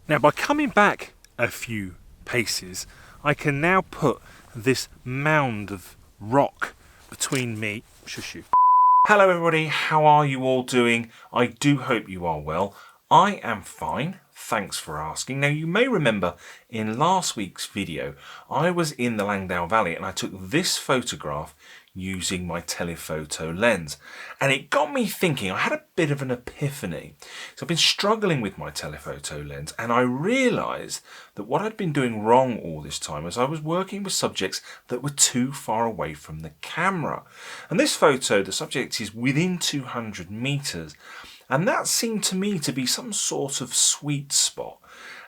Now, by coming back a few paces, I can now put this mound of rock between me. Shush you. Hello everybody, how are you all doing? I do hope you are well. I am fine, thanks for asking. Now, you may remember in last week's video, I was in the Langdale Valley and I took this photograph using my telephoto lens. And it got me thinking, I had a bit of an epiphany. So I've been struggling with my telephoto lens and I realised that what I'd been doing wrong all this time is I was working with subjects that were too far away from the camera. And this photo, the subject is within 200 metres. And that seemed to me to be some sort of sweet spot.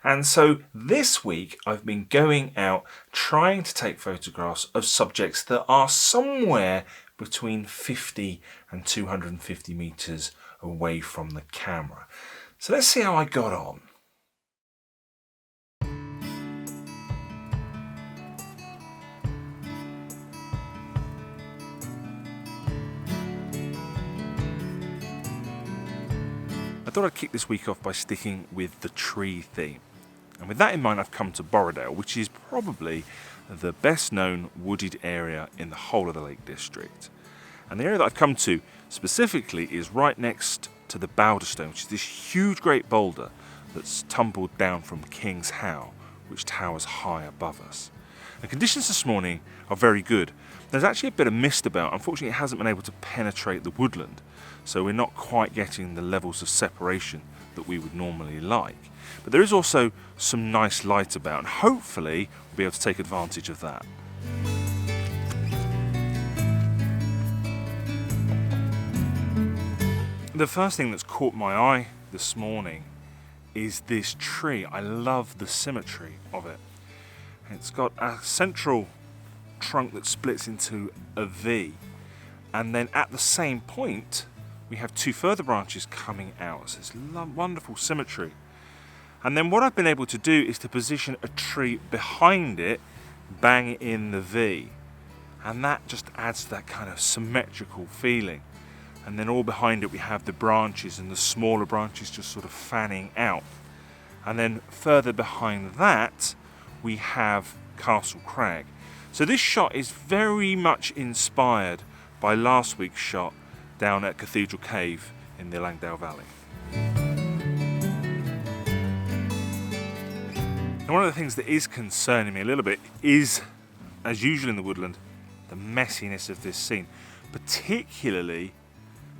And so this week I've been going out trying to take photographs of subjects that are somewhere between 50 and 250 metres away from the camera. So let's see how I got on. I thought I'd kick this week off by sticking with the tree theme. And with that in mind, I've come to Borrowdale, which is probably the best known wooded area in the whole of the Lake District. And the area that I've come to specifically is right next to the Boulderstone, which is this huge great boulder that's tumbled down from King's How, which towers high above us. The conditions this morning are very good. There's actually a bit of mist about. Unfortunately, it hasn't been able to penetrate the woodland, so we're not quite getting the levels of separation that we would normally like. But there is also some nice light about, and hopefully we'll be able to take advantage of that. The first thing that's caught my eye this morning is this tree. I love the symmetry of it. It's got a central trunk that splits into a V, and then at the same point we have two further branches coming out. So it's wonderful symmetry. And then what I've been able to do is to position a tree behind it, bang it in the V, and that just adds to that kind of symmetrical feeling. And then all behind it we have the branches and the smaller branches just sort of fanning out. And then further behind that we have Castle Crag. So this shot is very much inspired by last week's shot down at Cathedral Cave in the Langdale Valley. Now, one of the things that is concerning me a little bit is, as usual in the woodland, the messiness of this scene, particularly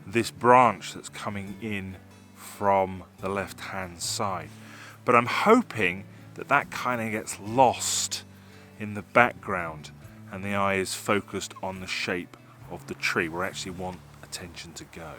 this branch that's coming in from the left-hand side. But I'm hoping that that kind of gets lost in the background and the eye is focused on the shape of the tree where I actually want attention to go.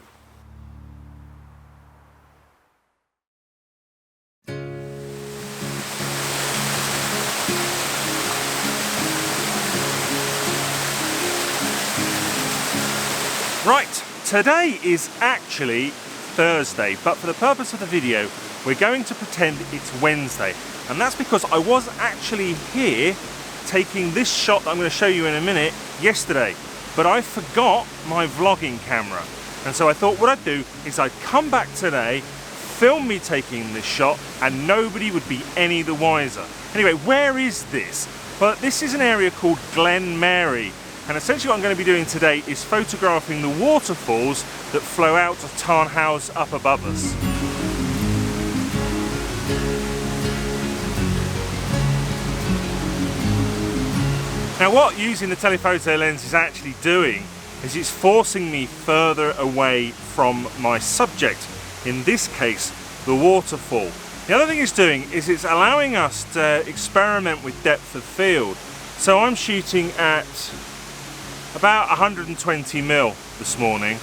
Right, today is actually Thursday, but for the purpose of the video, we're going to pretend it's Wednesday. And that's because I was actually here taking this shot that I'm going to show you in a minute yesterday. But I forgot my vlogging camera. And so I thought what I'd do is I'd come back today, film me taking this shot, and nobody would be any the wiser. Anyway, where is this? Well, this is an area called Glen Mary. And essentially what I'm going to be doing today is photographing the waterfalls that flow out of Tarnhouse up above us. Now, what using the telephoto lens is actually doing is it's forcing me further away from my subject, in this case the waterfall. The other thing it's doing is it's allowing us to experiment with depth of field. So I'm shooting at about 120mm this morning,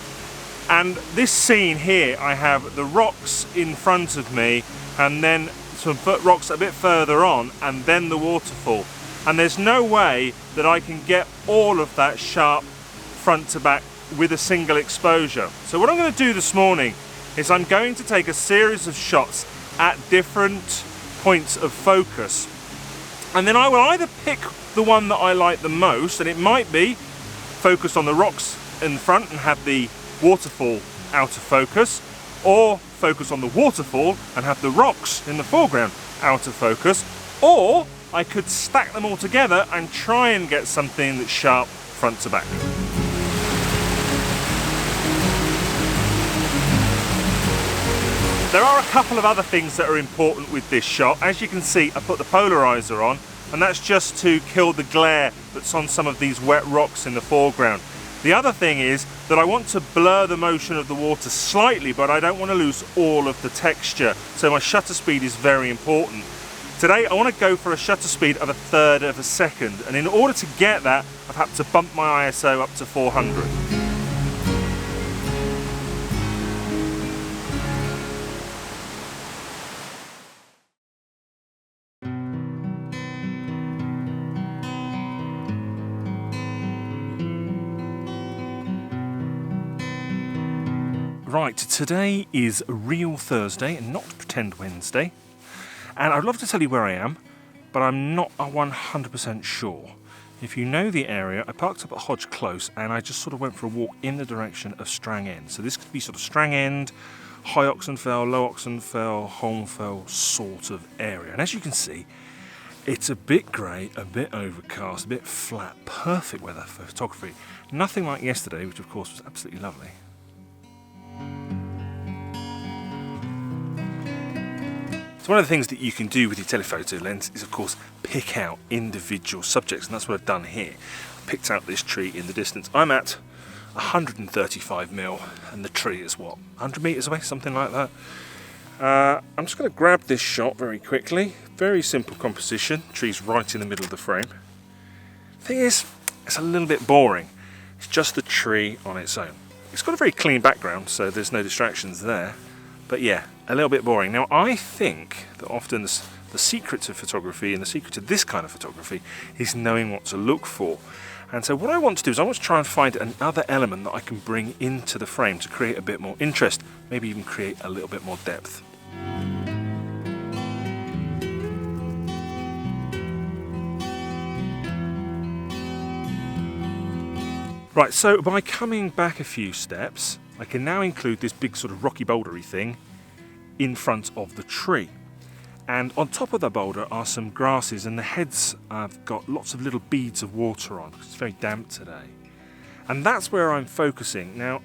and this scene here I have the rocks in front of me and then some rocks a bit further on and then the waterfall. And there's no way that I can get all of that sharp front to back with a single exposure. So what I'm going to do this morning is I'm going to take a series of shots at different points of focus. And then I will either pick the one that I like the most, and it might be focused on the rocks in front and have the waterfall out of focus, or focus on the waterfall and have the rocks in the foreground. out of focus, or I could stack them all together and try and get something that's sharp front to back. There are a couple of other things that are important with this shot. As you can see, I put the polarizer on, and that's just to kill the glare that's on some of these wet rocks in the foreground. The other thing is that I want to blur the motion of the water slightly, but I don't want to lose all of the texture. So my shutter speed is very important. Today I want to go for a shutter speed of 1/3 of a second, and in order to get that, I've had to bump my ISO up to 400. Right, today is real Thursday and not pretend Wednesday, and I'd love to tell you where I am, but I'm not 100% sure. If you know the area, I parked up at Hodge Close and I just sort of went for a walk in the direction of Strang End. So this could be sort of Strang End, High Oxenfell, Low Oxenfell, Holmfell sort of area. And as you can see, it's a bit grey, a bit overcast, a bit flat, perfect weather for photography. Nothing like yesterday, which of course was absolutely lovely. So one of the things that you can do with your telephoto lens is of course pick out individual subjects, and that's what I've done here. I picked out this tree in the distance. I'm at 135mm and the tree is what, 100 metres away, something like that. I'm just going to grab this shot very quickly. Very simple composition, tree's right in the middle of the frame. Thing is, it's a little bit boring. It's just the tree on its own. It's got a very clean background, so there's no distractions there. But yeah, a little bit boring. Now I think that often the secret to photography and the secret to this kind of photography is knowing what to look for. And so what I want to do is I want to try and find another element that I can bring into the frame to create a bit more interest, maybe even create a little bit more depth. Right, so by coming back a few steps, I can now include this big sort of rocky bouldery thing in front of the tree. And on top of the boulder are some grasses, and the heads have got lots of little beads of water on because it's very damp today. And that's where I'm focusing. Now,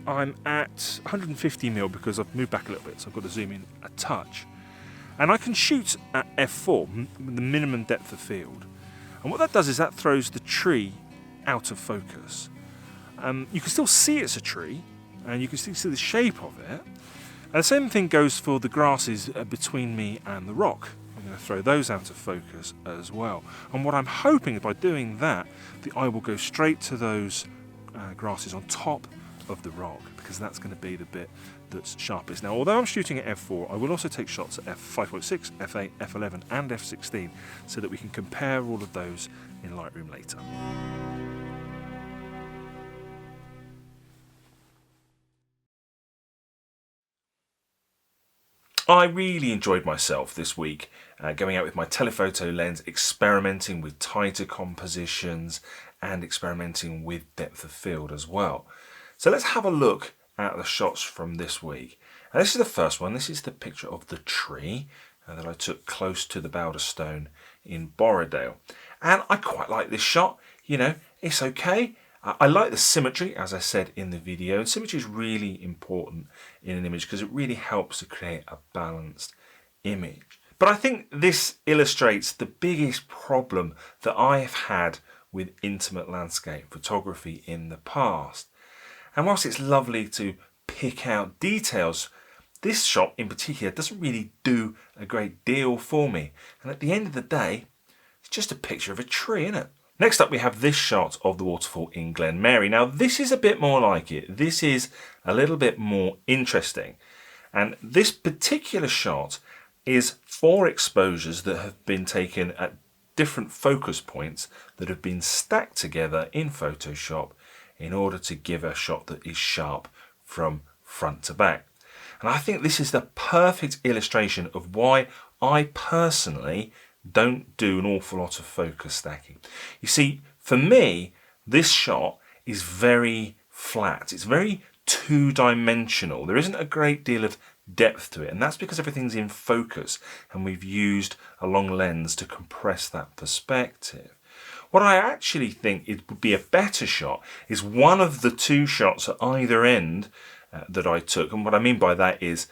I'm at 150mm because I've moved back a little bit, so I've got to zoom in a touch. And I can shoot at f4, the minimum depth of field. And what that does is that throws the tree out of focus. You can still see it's a tree, and you can still see the shape of it. And the same thing goes for the grasses between me and the rock. I'm going to throw those out of focus as well. And what I'm hoping is by doing that, the eye will go straight to those grasses on top of the rock, because that's going to be the bit that's sharpest. Now, although I'm shooting at f4, I will also take shots at f5.6, f8, f11 and f16 so that we can compare all of those in Lightroom later. I really enjoyed myself this week going out with my telephoto lens, experimenting with tighter compositions and experimenting with depth of field as well. So let's have a look at the shots from this week. And this is the first one. This is the picture of the tree that I took close to the Bowder Stone in Borrowdale. And I quite like this shot. You know, it's okay. I like the symmetry, as I said in the video, and symmetry is really important in an image because it really helps to create a balanced image. But I think this illustrates the biggest problem that I have had with intimate landscape photography in the past. And whilst it's lovely to pick out details, this shot in particular doesn't really do a great deal for me. And at the end of the day, it's just a picture of a tree, isn't it? Next up we have this shot of the waterfall in Glen Mary. Now this is a bit more like it. This is a little bit more interesting. And this particular shot is 4 exposures that have been taken at different focus points that have been stacked together in Photoshop in order to give a shot that is sharp from front to back. And I think this is the perfect illustration of why I personally don't do an awful lot of focus stacking. You see, for me, this shot is very flat. It's very two-dimensional. There isn't a great deal of depth to it, and that's because everything's in focus and we've used a long lens to compress that perspective. What I actually think it would be a better shot is one of the two shots at either end that I took. And what I mean by that is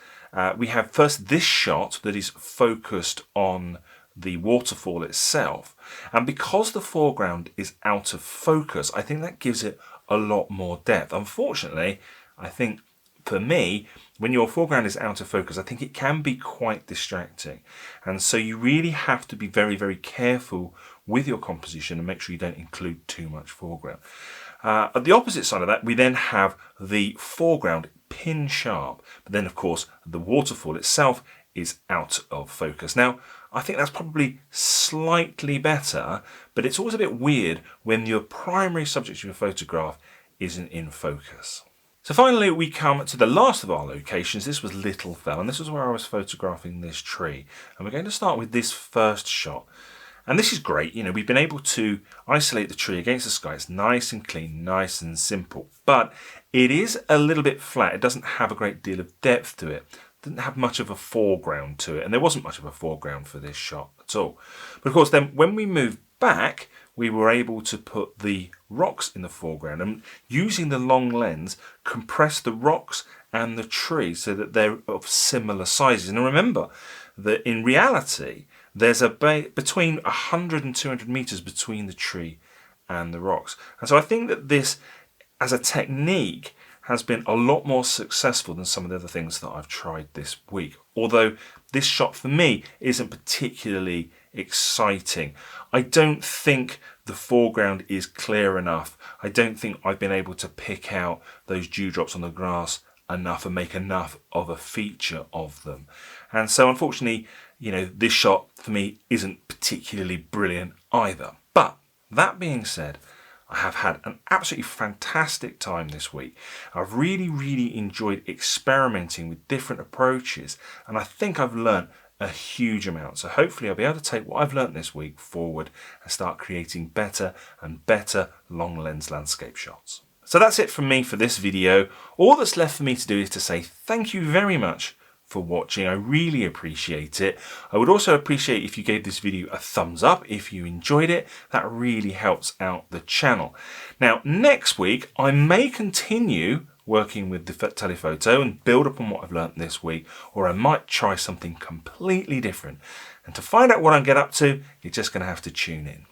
we have first this shot that is focused on the waterfall itself. And because the foreground is out of focus, I think that gives it a lot more depth. Unfortunately, I think for me, when your foreground is out of focus, I think it can be quite distracting. And so you really have to be very, very careful with your composition and make sure you don't include too much foreground. At the opposite side of that, we then have the foreground pin sharp. But then, of course, the waterfall itself is out of focus. Now, I think that's probably slightly better, but it's always a bit weird when your primary subject of your photograph isn't in focus. So finally, we come to the last of our locations. This was Little Fell, and this was where I was photographing this tree. And we're going to start with this first shot. And this is great. You know, we've been able to isolate the tree against the sky. It's nice and clean, nice and simple. But it is a little bit flat. It doesn't have a great deal of depth to it. It didn't have much of a foreground to it. And there wasn't much of a foreground for this shot at all. But of course, then when we moved back, we were able to put the rocks in the foreground and using the long lens, compress the rocks and the tree so that they're of similar sizes. And remember that in reality, there's between 100 and 200 meters between the tree and the rocks. And so I think that this, as a technique, has been a lot more successful than some of the other things that I've tried this week. Although this shot for me isn't particularly exciting. I don't think the foreground is clear enough. I don't think I've been able to pick out those dewdrops on the grass enough and make enough of a feature of them. And so unfortunately, you know, this shot for me isn't particularly brilliant either. But that being said, I have had an absolutely fantastic time this week. I've really, really enjoyed experimenting with different approaches, and I think I've learnt a huge amount. So hopefully I'll be able to take what I've learnt this week forward and start creating better and better long lens landscape shots. So that's it from me for this video. All that's left for me to do is to say thank you very much for watching. I really appreciate it. I would also appreciate if you gave this video a thumbs up if you enjoyed it. That really helps out the channel. Now, next week, I may continue working with the telephoto and build upon what I've learnt this week, or I might try something completely different. And to find out what I get up to, you're just going to have to tune in.